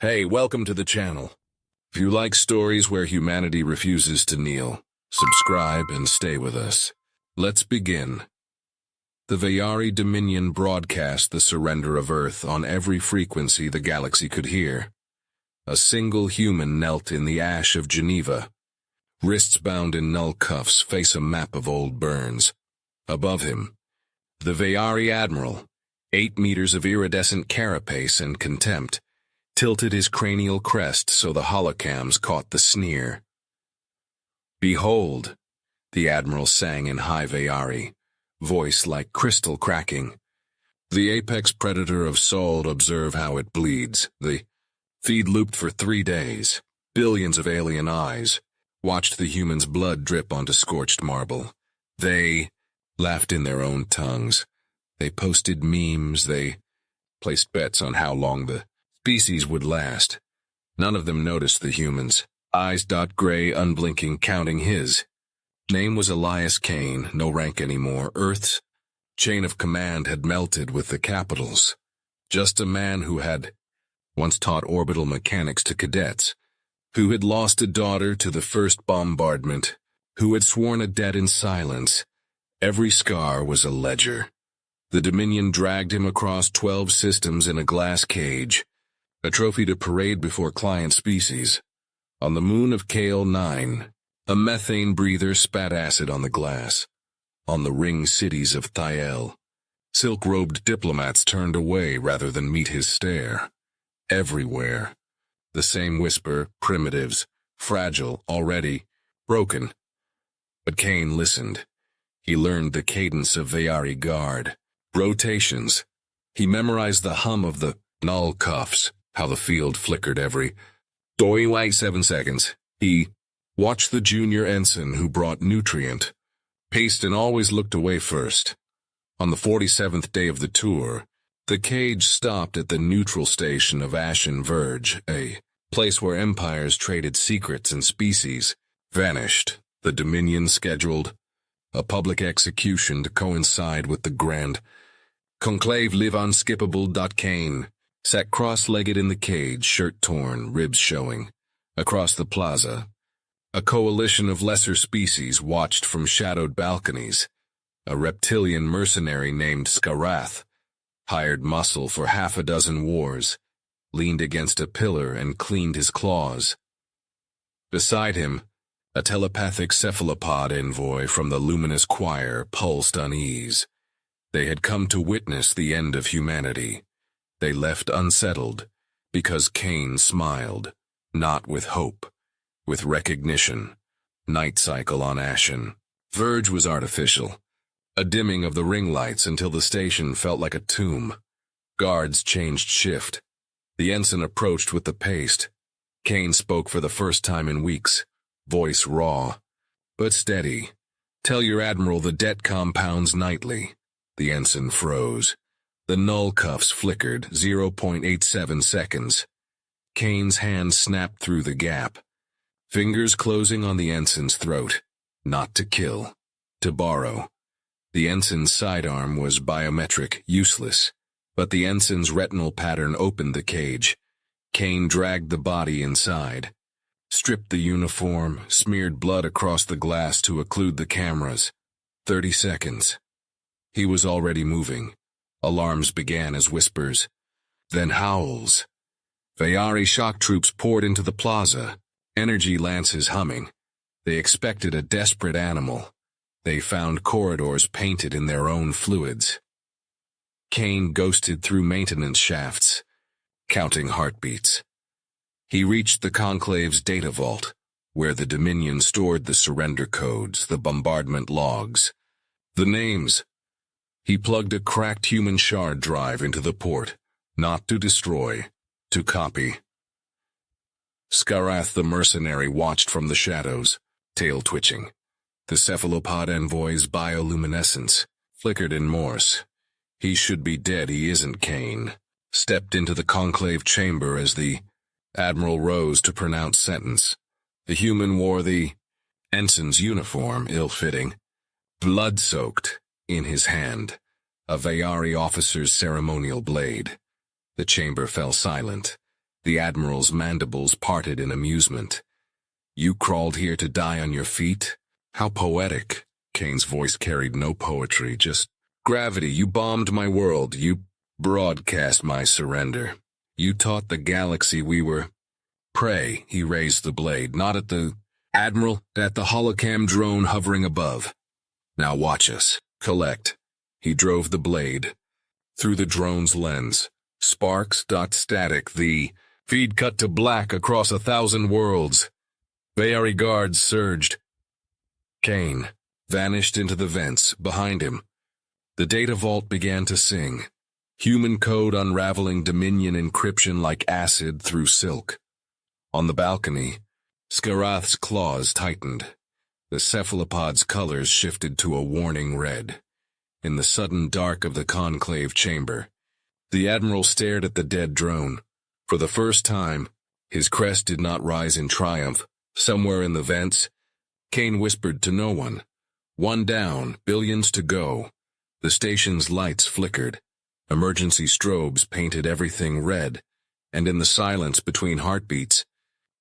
Hey, welcome to the channel. If you like stories where humanity refuses to kneel, subscribe and stay with us. Let's begin. The Vayari Dominion broadcast the surrender of Earth on every frequency the galaxy could hear. A single human knelt in the ash of Geneva. Wrists bound in null cuffs face a map of old burns. Above him, the Vayari Admiral, 8 meters of iridescent carapace and contempt, tilted his cranial crest so the holocams caught the sneer. "Behold," the Admiral sang in high Vayari, voice like crystal cracking. "The apex predator of Sol, observe how it bleeds." The feed looped for 3 days. Billions of alien eyes watched the human's blood drip onto scorched marble. They laughed in their own tongues. They posted memes. They placed bets on how long the species would last. None of them noticed the humans, eyes gray, unblinking, counting his. Name was Elias Kane, no rank anymore. Earth's chain of command had melted with the capitals. Just a man who had once taught orbital mechanics to cadets, who had lost a daughter to the first bombardment, who had sworn a debt in silence. Every scar was a ledger. The Dominion dragged him across 12 systems in a glass cage, a trophy to parade before client species. On the moon of KL-9, a methane breather spat acid on the glass. On the ring cities of Thiel, silk-robed diplomats turned away rather than meet his stare. Everywhere, the same whisper, primitives, fragile, already broken. But Kane listened. He learned the cadence of Vayari Guard, rotations. He memorized the hum of the null cuffs, how the field flickered every 7 seconds. He watched the junior ensign who brought nutrient, paced and always looked away first. On the 47th day of the tour, the cage stopped at the neutral station of Ashen Verge, a place where empires traded secrets and species. Vanished. The Dominion scheduled a public execution to coincide with the grand conclave. Live unskippable. Kane sat cross-legged in the cage, shirt torn, ribs showing. Across the plaza, a coalition of lesser species watched from shadowed balconies. A reptilian mercenary named Skarath, hired muscle for 6 wars, leaned against a pillar and cleaned his claws. Beside him, a telepathic cephalopod envoy from the luminous choir pulsed unease. They had come to witness the end of humanity. They left unsettled, because Kane smiled, not with hope, with recognition. Night cycle on Ashen Verge was artificial, a dimming of the ring lights until the station felt like a tomb. Guards changed shift. The ensign approached with the paste. Kane spoke for the first time in weeks, voice raw, but steady. "Tell your admiral the debt compounds nightly." The ensign froze. The null cuffs flickered, 0.87 seconds. Kane's hand snapped through the gap, fingers closing on the ensign's throat. Not to kill, to borrow. The ensign's sidearm was biometric, useless, but the ensign's retinal pattern opened the cage. Kane dragged the body inside, stripped the uniform, smeared blood across the glass to occlude the cameras. 30 seconds. He was already moving. Alarms began as whispers, then howls. Vayari shock troops poured into the plaza, energy lances humming. They expected a desperate animal. They found corridors painted in their own fluids. Kane ghosted through maintenance shafts, counting heartbeats. He reached the Conclave's data vault, where the Dominion stored the surrender codes, the bombardment logs, the names. He plugged a cracked human shard drive into the port, not to destroy, to copy. Skarath the mercenary watched from the shadows, tail twitching. The cephalopod envoy's bioluminescence flickered in Morse. "He should be dead, he isn't." Kane stepped into the conclave chamber as the admiral rose to pronounce sentence. The human wore the ensign's uniform, ill-fitting, blood-soaked. In his hand, a Vayari officer's ceremonial blade. The chamber fell silent. The Admiral's mandibles parted in amusement. You crawled here to die on your feet? How poetic. Kane's voice carried no poetry, just gravity. You bombed my world. You broadcast my surrender. You taught the galaxy we were prey. He raised the blade, not at the Admiral, at the holocam drone hovering above. Now watch us. Collect. He drove the blade through the drone's lens. Sparks. Static. The feed cut to black across 1,000 worlds. Bayari guards surged. Kane vanished into the vents behind him. The data vault began to sing. Human code unraveling Dominion encryption like acid through silk. On the balcony, Skarath's claws tightened. The cephalopod's colors shifted to a warning red. In the sudden dark of the conclave chamber, the Admiral stared at the dead drone. For the first time, his crest did not rise in triumph. Somewhere in the vents, Kane whispered to no one. One down, billions to go. The station's lights flickered. Emergency strobes painted everything red, and in the silence between heartbeats,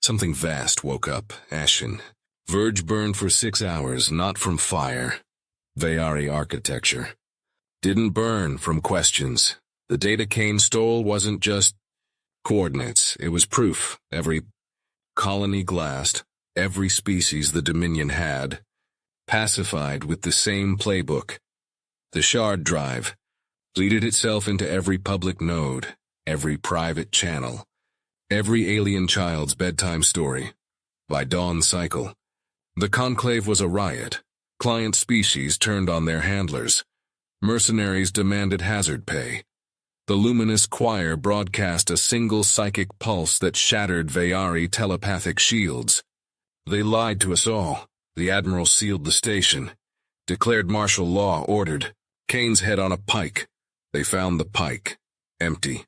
something vast woke up, ashen. Verge burned for 6 hours, not from fire. Bayari architecture. Didn't burn from questions. The data Kane stole wasn't just coordinates, it was proof. Every colony glassed, every species the Dominion had, pacified with the same playbook. The shard drive bleeded itself into every public node, every private channel, every alien child's bedtime story. By dawn cycle, the conclave was a riot. Client species turned on their handlers. Mercenaries demanded hazard pay. The luminous choir broadcast a single psychic pulse that shattered Bayari telepathic shields. They lied to us all. The Admiral sealed the station, declared martial law, ordered Kane's head on a pike. They found the pike, empty.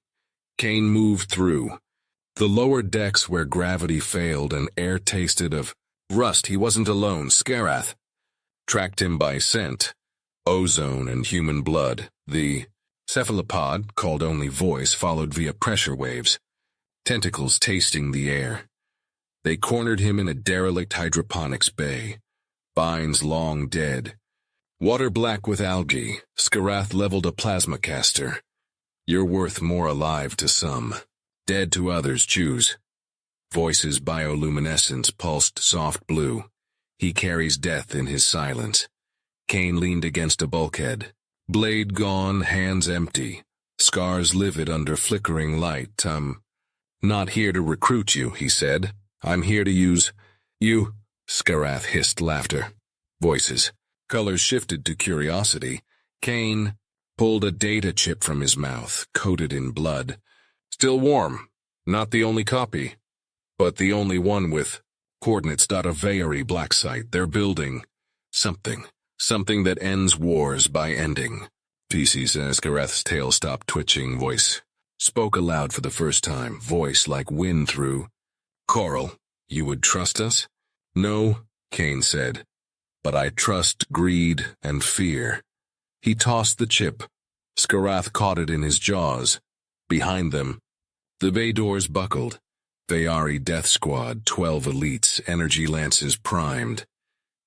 Kane moved through. The lower decks where gravity failed and air tasted of rust. He wasn't alone. Skarath tracked him by scent, ozone and human blood. The cephalopod, called only Voice, followed via pressure waves, tentacles tasting the air. They cornered him in a derelict hydroponics bay. Vines long dead. Water black with algae. Skarath leveled a plasma caster. You're worth more alive to some, dead to others. Choose. Voice's bioluminescence pulsed soft blue. He carries death in his silence. Kane leaned against a bulkhead. Blade gone, hands empty. Scars livid under flickering light. Not here to recruit you, he said. I'm here to use you. Skarath hissed laughter. Voices. Colors shifted to curiosity. Kane pulled a data chip from his mouth, coated in blood. Still warm. Not the only copy, but the only one with coordinates. A Bayari black site. They're building something that ends wars by ending. Species. Skarath's tail stopped twitching. Voice spoke aloud for the first time. Voice like wind through coral. You would trust us? No, Kane said. But I trust greed and fear. He tossed the chip. Skarath caught it in his jaws. Behind them, the bay doors buckled. Bayari Death Squad, 12 elites, energy lances primed.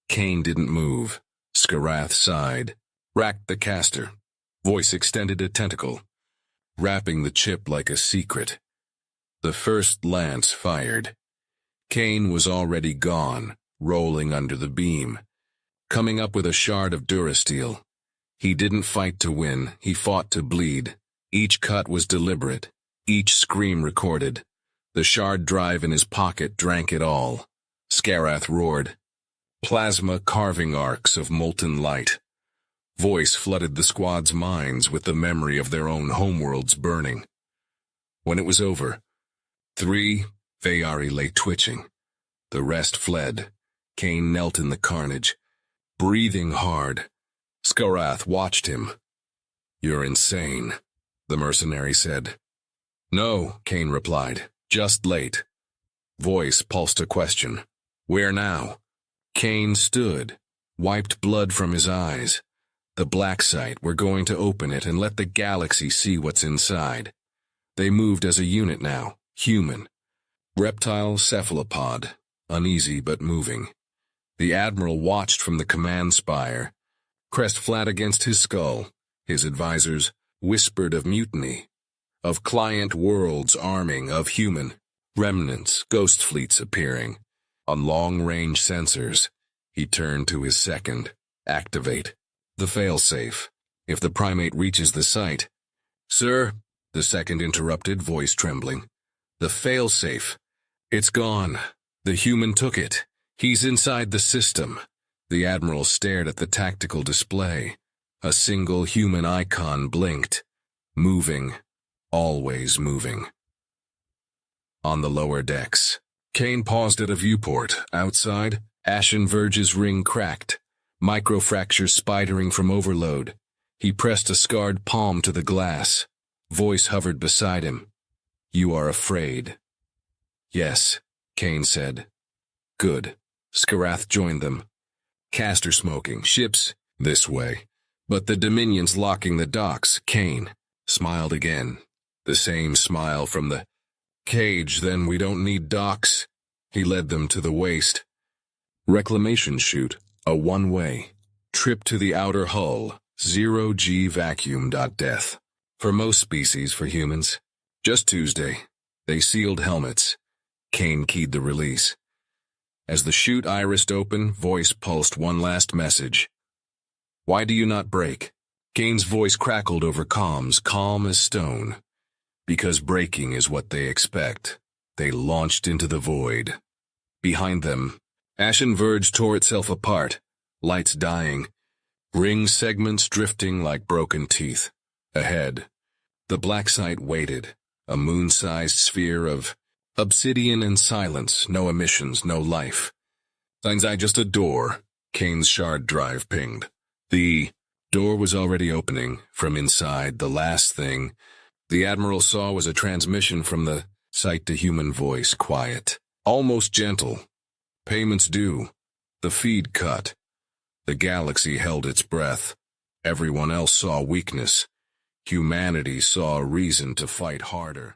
Kane didn't move. Skarath sighed, racked the caster. Voice extended a tentacle, wrapping the chip like a secret. The first lance fired. Kane was already gone, rolling under the beam, coming up with a shard of durasteel. He didn't fight to win, he fought to bleed. Each cut was deliberate, each scream recorded. The shard drive in his pocket drank it all. Skarath roared. Plasma carving arcs of molten light. Voice flooded the squad's minds with the memory of their own homeworlds burning. When it was over, 3 Bayari lay twitching. The rest fled. Kane knelt in the carnage, breathing hard. Skarath watched him. You're insane, the mercenary said. No, Kane replied, just late. Voice pulsed a question. Where now? Kane stood, wiped blood from his eyes. The black site, we're going to open it and let the galaxy see what's inside. They moved as a unit now, Human. Reptile cephalopod, uneasy but moving. The Admiral watched from the command spire, crest flat against his skull. His advisors whispered of mutiny, of client worlds arming, of human remnants, ghost fleets appearing. On long-range sensors, he turned to his second. Activate the failsafe. If the primate reaches the site. Sir, the second interrupted, voice trembling. The failsafe. It's gone. The human took it. He's inside the system. The Admiral stared at the tactical display. A single human icon blinked. Moving. Always moving. On the lower decks, Kane paused at a viewport. Outside, ashen verge's ring cracked, microfractures spidering from overload. He pressed a scarred palm to the glass. Voice hovered beside him. You are afraid. Yes, Kane said. Good. Skarath joined them. Caster smoking, ships, this way. But the Dominion's locking the docks. Kane smiled again. The same smile from the cage. Then we don't need docks. He led them to the waist. Reclamation chute, a one-way. Trip to the outer hull, 0G vacuum. Death. For most species, for humans. Just Tuesday. They sealed helmets. Kane keyed the release. As the chute irised open, voice pulsed one last message. Why do you not break? Kane's voice crackled over comms, calm as stone. Because breaking is what they expect. They launched into the void. Behind them, ashen verge tore itself apart, lights dying, ring segments drifting like broken teeth. Ahead, the black site waited, a moon-sized sphere of obsidian and silence, no emissions, no life. Signs I just a door, Kane's shard drive pinged. The door was already opening. From inside, the last thing the Admiral saw was a transmission from the site-to-human voice, quiet, almost gentle. Payments due. The feed cut. The galaxy held its breath. Everyone else saw weakness. Humanity saw a reason to fight harder.